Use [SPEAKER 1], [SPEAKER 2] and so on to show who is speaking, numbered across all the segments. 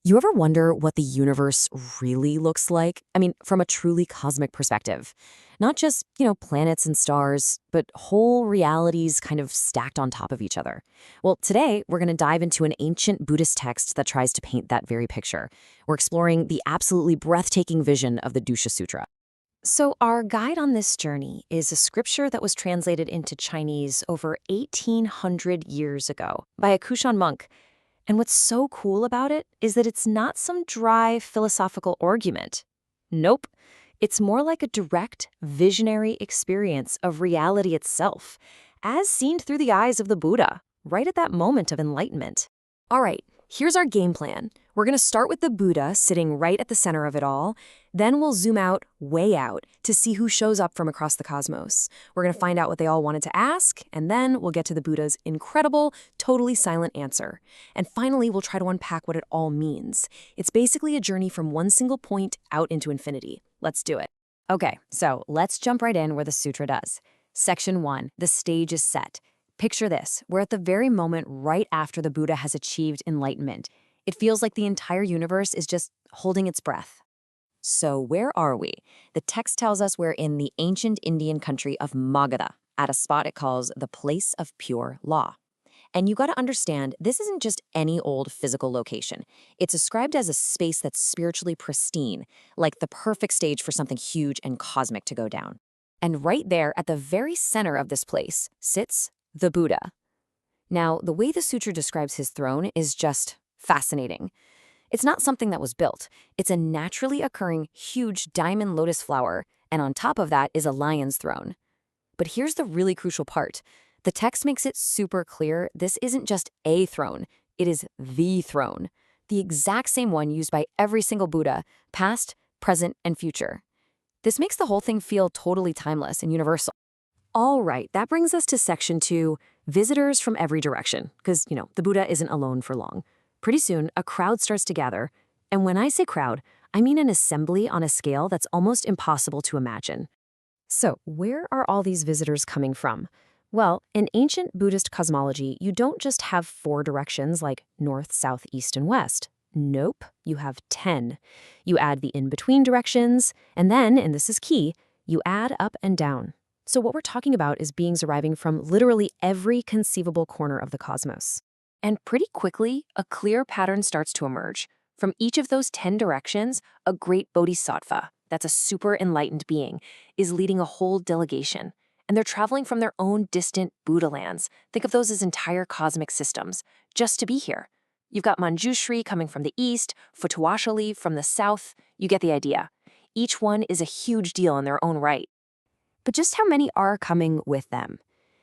[SPEAKER 1] You ever wonder what the universe really looks like? I mean, from a truly cosmic perspective. Not just, planets and stars, but whole realities kind of stacked on top of each other. Well, today we're going to dive into an ancient Buddhist text that tries to paint that very picture. We're exploring the absolutely breathtaking vision of the Dusha Sutra. So our guide on this journey is a scripture that was translated into Chinese over 1,800 years ago by a Kushan monk. And what's so cool about it is that it's not some dry philosophical argument. Nope. It's more like a direct, visionary experience of reality itself, as seen through the eyes of the Buddha, right at that moment of enlightenment. All right, here's our game plan. We're going to start with the Buddha sitting right at the center of it all. Then we'll zoom out, way out, to see who shows up from across the cosmos. We're going to find out what they all wanted to ask, and then we'll get to the Buddha's incredible, totally silent answer. And finally, we'll try to unpack what it all means. It's basically a journey from one single point out into infinity. Let's do it. Okay, so let's jump right in where the sutra does. Section 1, the stage is set. Picture this, we're at the very moment right after the Buddha has achieved enlightenment. It feels like the entire universe is just holding its breath. So where are we? The text tells us we're in the ancient Indian country of Magadha, at a spot it calls the place of pure law. And you got to understand, this isn't just any old physical location. It's described as a space that's spiritually pristine, like the perfect stage for something huge and cosmic to go down. And right there at the very center of this place sits the Buddha. Now, the way the sutra describes his throne is just fascinating. It's not something that was built. It's a naturally occurring huge diamond lotus flower, and on top of that is a lion's throne. But here's the really crucial part. The text makes it super clear this isn't just a throne, it is the throne. The exact same one used by every single Buddha, past, present, and future. This makes the whole thing feel totally timeless and universal. All right, that brings us to section 2, visitors from every direction, because, the Buddha isn't alone for long. Pretty soon, a crowd starts to gather, and when I say crowd, I mean an assembly on a scale that's almost impossible to imagine. So, where are all these visitors coming from? Well, in ancient Buddhist cosmology, you don't just have 4 directions like north, south, east, and west. Nope, you have 10. You add the in-between directions, and then, and this is key, you add up and down. So what we're talking about is beings arriving from literally every conceivable corner of the cosmos. And pretty quickly, a clear pattern starts to emerge. From each of those 10 directions, a great bodhisattva, that's a super enlightened being, is leading a whole delegation. And they're traveling from their own distant Buddha lands. Think of those as entire cosmic systems, just to be here. You've got Manjushri coming from the east, Futuashali from the south. You get the idea. Each one is a huge deal in their own right. But just how many are coming with them?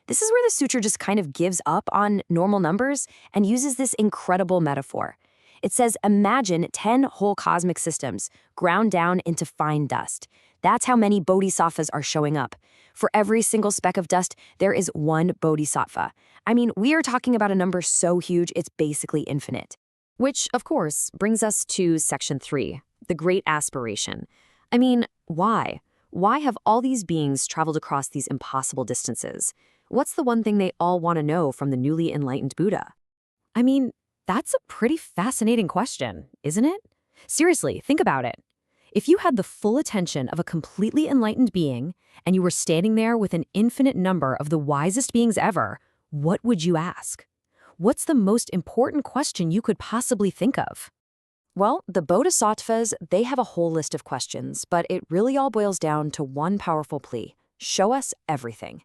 [SPEAKER 1] This is where the sutra just kind of gives up on normal numbers and uses this incredible metaphor. It says, imagine 10 whole cosmic systems ground down into fine dust. That's how many bodhisattvas are showing up. For every single speck of dust, there is one bodhisattva. I mean, we are talking about a number so huge, it's basically infinite. Which, of course, brings us to section 3, the great aspiration. I mean, why? Why have all these beings traveled across these impossible distances? What's the one thing they all want to know from the newly enlightened Buddha? I mean, that's a pretty fascinating question, isn't it? Seriously, think about it. If you had the full attention of a completely enlightened being, and you were standing there with an infinite number of the wisest beings ever, what would you ask? What's the most important question you could possibly think of? Well, the bodhisattvas, they have a whole list of questions, but it really all boils down to one powerful plea: show us everything.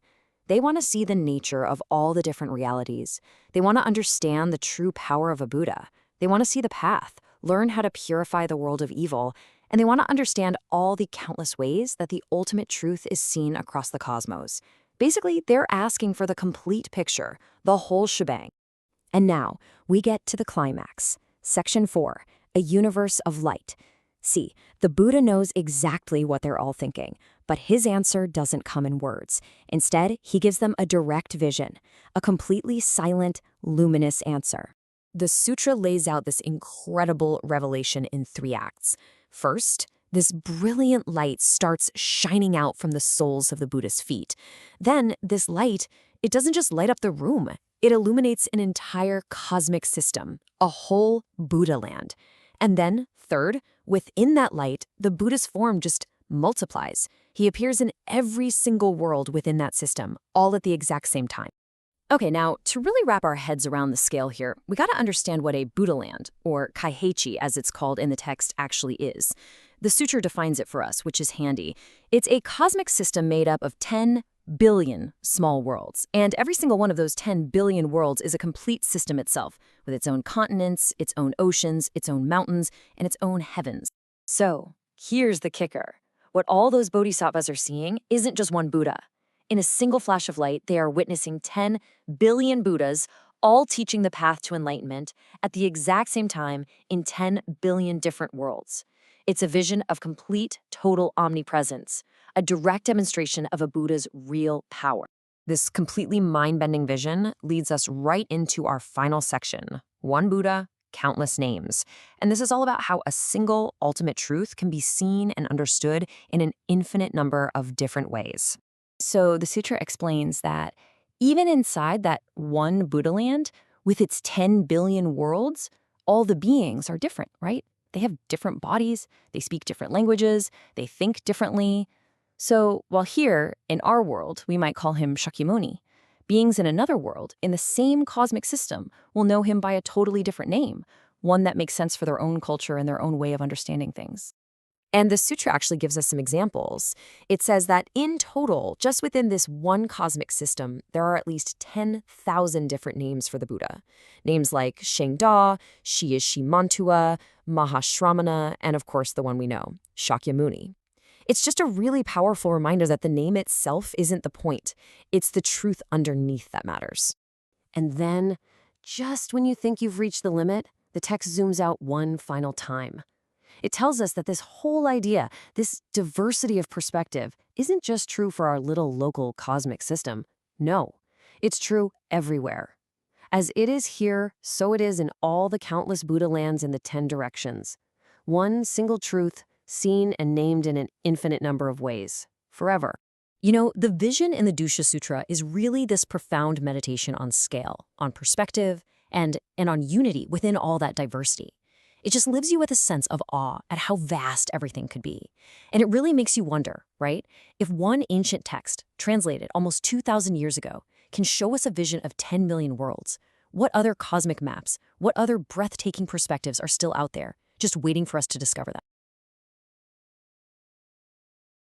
[SPEAKER 1] They want to see the nature of all the different realities. They want to understand the true power of a Buddha. They want to see the path, learn how to purify the world of evil, and they want to understand all the countless ways that the ultimate truth is seen across the cosmos. Basically, they're asking for the complete picture, the whole shebang. And now, we get to the climax. Section 4. A universe of light. See, the Buddha knows exactly what they're all thinking, but his answer doesn't come in words. Instead, he gives them a direct vision, a completely silent, luminous answer. The sutra lays out this incredible revelation in 3 acts. First, this brilliant light starts shining out from the soles of the Buddha's feet. Then, this light, it doesn't just light up the room. It illuminates an entire cosmic system, a whole Buddha land. And then, third, within that light, the Buddha's form just multiplies. He appears in every single world within that system, all at the exact same time. Okay, now, to really wrap our heads around the scale here, we gotta understand what a Buddha land, or kaiheichi as it's called in the text, actually is. The sutra defines it for us, which is handy. It's a cosmic system made up of 10 billion small worlds, and every single one of those 10 billion worlds is a complete system itself, with its own continents, its own oceans, its own mountains, and its own heavens. So, here's the kicker. What all those bodhisattvas are seeing isn't just one Buddha. In a single flash of light, they are witnessing 10 billion Buddhas, all teaching the path to enlightenment at the exact same time in 10 billion different worlds. It's a vision of complete, total omnipresence, a direct demonstration of a Buddha's real power. This completely mind-bending vision leads us right into our final section, One Buddha, Countless Names. And this is all about how a single ultimate truth can be seen and understood in an infinite number of different ways. So the sutra explains that even inside that one Buddha land, with its 10 billion worlds, all the beings are different, right? They have different bodies, they speak different languages, they think differently. So while here, in our world, we might call him Shakyamuni, beings in another world, in the same cosmic system, will know him by a totally different name, one that makes sense for their own culture and their own way of understanding things. And the sutra actually gives us some examples. It says that in total, just within this one cosmic system, there are at least 10,000 different names for the Buddha. Names like Shengda, Shimantua, Mahashramana, and of course the one we know, Shakyamuni. It's just a really powerful reminder that the name itself isn't the point. It's the truth underneath that matters. And then, just when you think you've reached the limit, the text zooms out one final time. It tells us that this whole idea, this diversity of perspective, isn't just true for our little local cosmic system. No, it's true everywhere. As it is here, so it is in all the countless Buddha lands in the 10 directions. One single truth, seen and named in an infinite number of ways, forever. You know, the vision in the Dusha Sutra is really this profound meditation on scale, on perspective, and on unity within all that diversity. It just leaves you with a sense of awe at how vast everything could be. And it really makes you wonder, right? If one ancient text, translated almost 2,000 years ago, can show us a vision of 10 million worlds, what other cosmic maps, what other breathtaking perspectives are still out there, just waiting for us to discover them?